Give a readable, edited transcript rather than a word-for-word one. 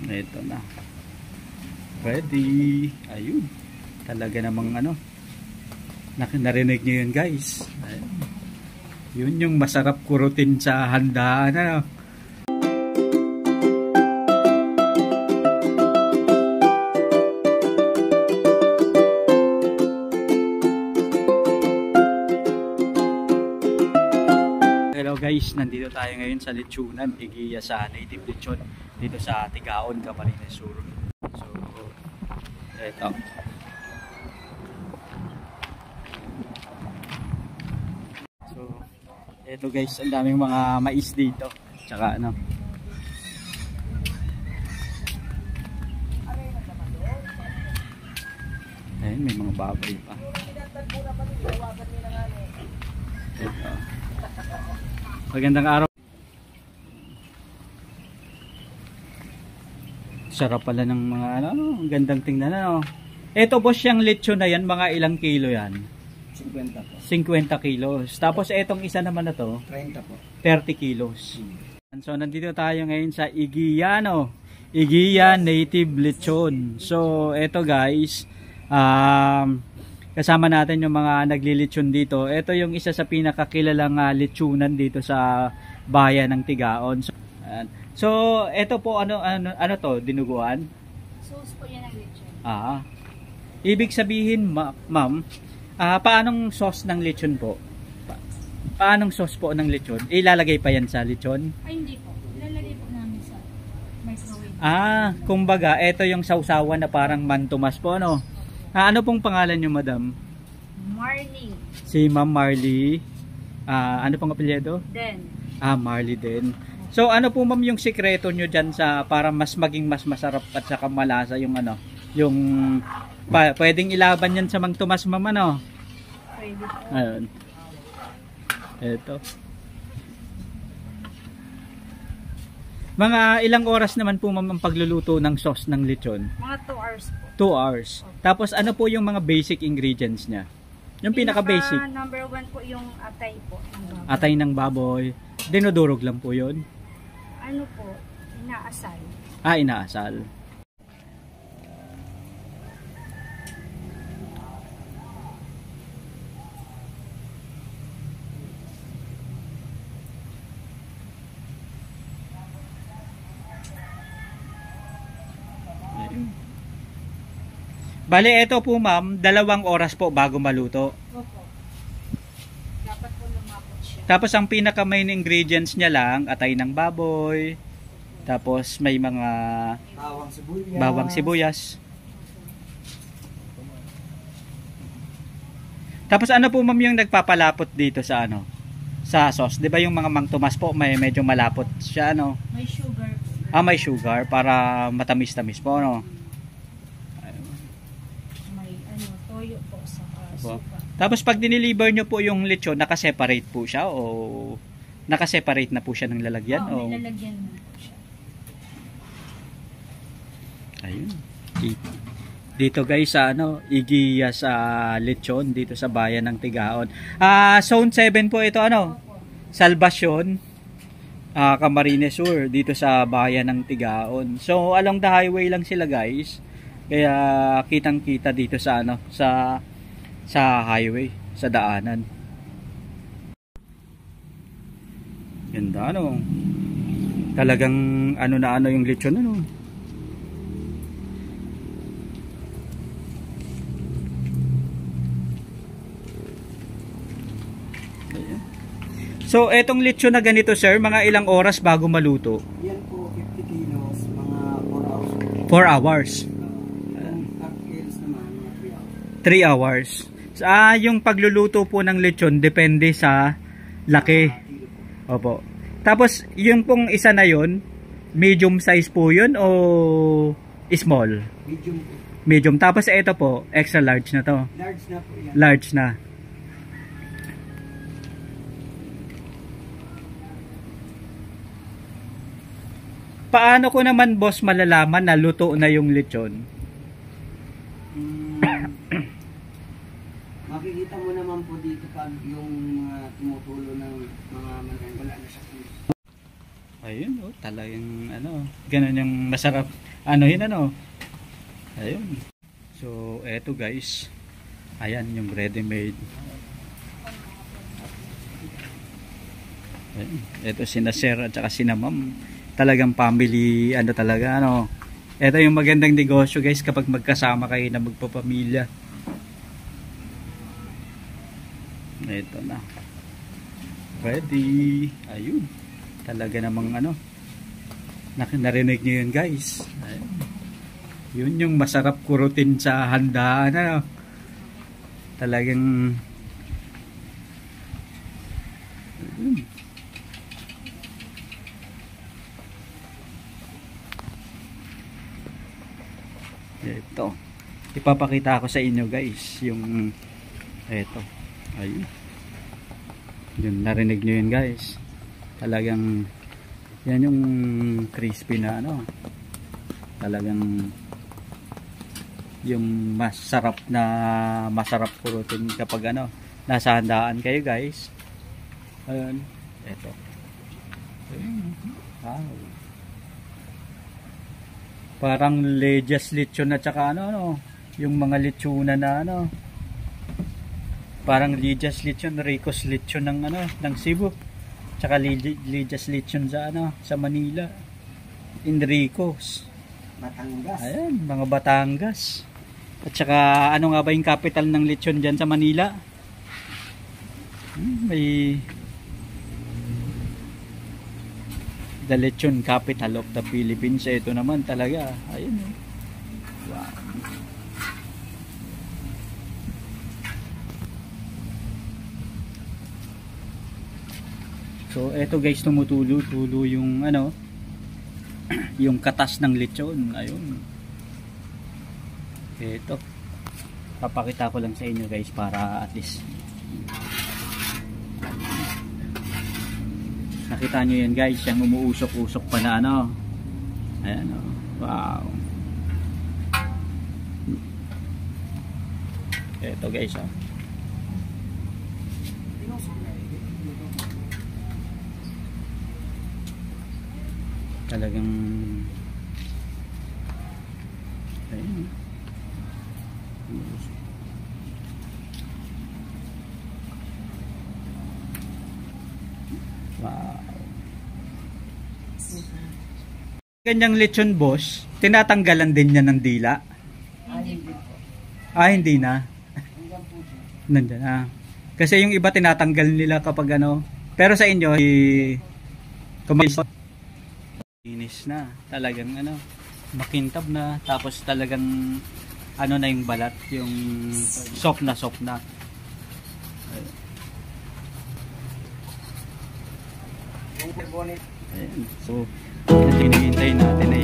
Ito na. Ready. Ayun. Talaga namang ano. Narinig nyo yun guys. Ayun. Yun yung masarap kurutin sa handaan. Ano? Hello guys, nandito tayo ngayon sa lechonan, Igiya sa native lechon dito sa Tigaon, Camarines Sur. So, eto. So, eto guys, ang daming mga mais dito. Tsaka ano. Ayun, may mga baboy pa. Eto. Magandang araw. Sarap pala ng mga ano, ang gandang tingnan ano. Ito boss, yung lechon na yan, mga ilang kilo yan? 50 po. 50 kilos. Tapos etong isa naman na to, 30 po. 30 kilos. So nandito tayo ngayon sa Igiya, no? Igiya Native Lechon. So eto guys, kasama natin yung mga naglilitsyon dito. Ito yung isa sa pinakakilalang lechonan dito sa bayan ng Tigaon. So ito po ano to, dinuguan? Sauce po yan ang lechon. Ibig sabihin ma'am, paanong sauce ng lechon po? Paanong sauce po ng lechon? Ilalagay pa yan sa lechon? Ay hindi po. Ilalagay po namin sa microwave. Kumbaga ito yung sausawan na parang mantumas po, ano? Ano pong pangalan niyo, madam? Marley. Si Ma'am Marley. Ano pong apelyido? Den. Marley din. So ano po ma'am yung sikreto nyo dyan sa para mas maging mas masarap at saka malasa yung ano, yung pwedeng ilaban yan sa Mang Tomas ma'am, ano? Pwede po. Ayun. Ito. Mga ilang oras naman po ma'am ang pagluluto ng sauce ng lechon? Mga 2 hours po. 2 hours. Tapos ano po yung mga basic ingredients niya? Yung pinaka-basic? Number 1 po yung atay po. Atay ng baboy. Dinudurog lang po yun? Ano po? Inaasal. Inaasal. Bale, ito po ma'am, 2 oras po bago maluto. Opo. Dapat po lumapot siya. Tapos ang pinaka main ingredients niya lang, atay ng baboy. Tapos may mga bawang sibuyas. Tapos ano po ma'am yung nagpapalapot dito sa ano? Sa sauce. 'Di ba yung mga Mang Tomas po may medyo malapot siya, ano? May sugar po. May sugar para matamis-tamis po, ano? Toyo po sa suka. Tapos pag dineliver nyo po yung lechon, naka-separate po siya o naka-separate na po siya ng lalagyan? Oo, may lalagyan na po siya. Ayun. Dito guys sa ano, Igiya sa lechon dito sa bayan ng Tigaon. Zone 7 po ito, ano? Salvacion, Camarines Sur dito sa bayan ng Tigaon. So along the highway lang sila guys. Kaya kitang-kita dito sa ano, sa highway, sa daanan. Ganda, ano? Talagang ano na ano yung lechon, ano? So etong lechon na ganito sir, mga ilang oras bago maluto? Yan po 50 kilos, mga 4 hours. 4 hours. 3 hours. Yung pagluluto po ng lechon depende sa laki. Opo. Tapos yung pong isa na yon, medium size po yun o small? Medium po. Medium. Tapos ito po, extra large na to. Large na po yan. Large na. Paano ko naman boss malalaman na luto na yung lechon? Makikita mo naman po dito pag yung mga tumutulo ng mga wala na siya. Ayun, talagang ano, ganun yung masarap. ano yun ano. Ayun. So, eto guys. Ayan yung ready-made. Ayun. Eto sina Sir at saka sina Ma'am. Talagang family, ano talaga, ano. Eto yung magandang negosyo guys kapag magkasama kayo na magpapamilya. Eto na. Ready. Ayun. Talaga namang ano. Narinig nyo yun guys. Ayun. Yun yung masarap kurutin sa handaan. Ano? Talagang ito. Ipapakita ko sa inyo guys yung ito. Ayun. Yun, narinig nyo yun guys. Talagang yan yung crispy na ano. Talagang yung masarap kurutin kapag ano nasa handaan kayo guys. Ayun. Ito. Wow. Parang ledyas lechon at saka ano, yung mga lechona na ano. Parang ledyas lechon, Ricos lechon ng ano, ng Cebu. Tsaka ledyas lechon sa ano, sa Manila. Enricos. Batangas. Ayan, mga Batangas. At saka ano nga ba yung capital ng lechon dyan sa Manila? May the lechon capital of the Philippines. Ito naman talaga. Ayun. Wow. So eto guys, tumutulo-tulo yung ano, yung katas ng lechon. Ayun. Ito. Papakita ko lang sa inyo guys para at least nakita nyo yan guys, yung umuusok-usok pa na ano. Ayan o. Wow. Ito guys o. Talagang ayun. Wow. Ganyang lechon boss, tinatanggalan din niya ng dila? Ah, hindi na. Nandiyan na. Kasi yung iba tinatanggal nila kapag ano. Pero sa inyo, inis na. Talagang ano, makintab na. Tapos talagang ano na yung balat, yung soft na soft na. Ayan. So, hinihintay natin ay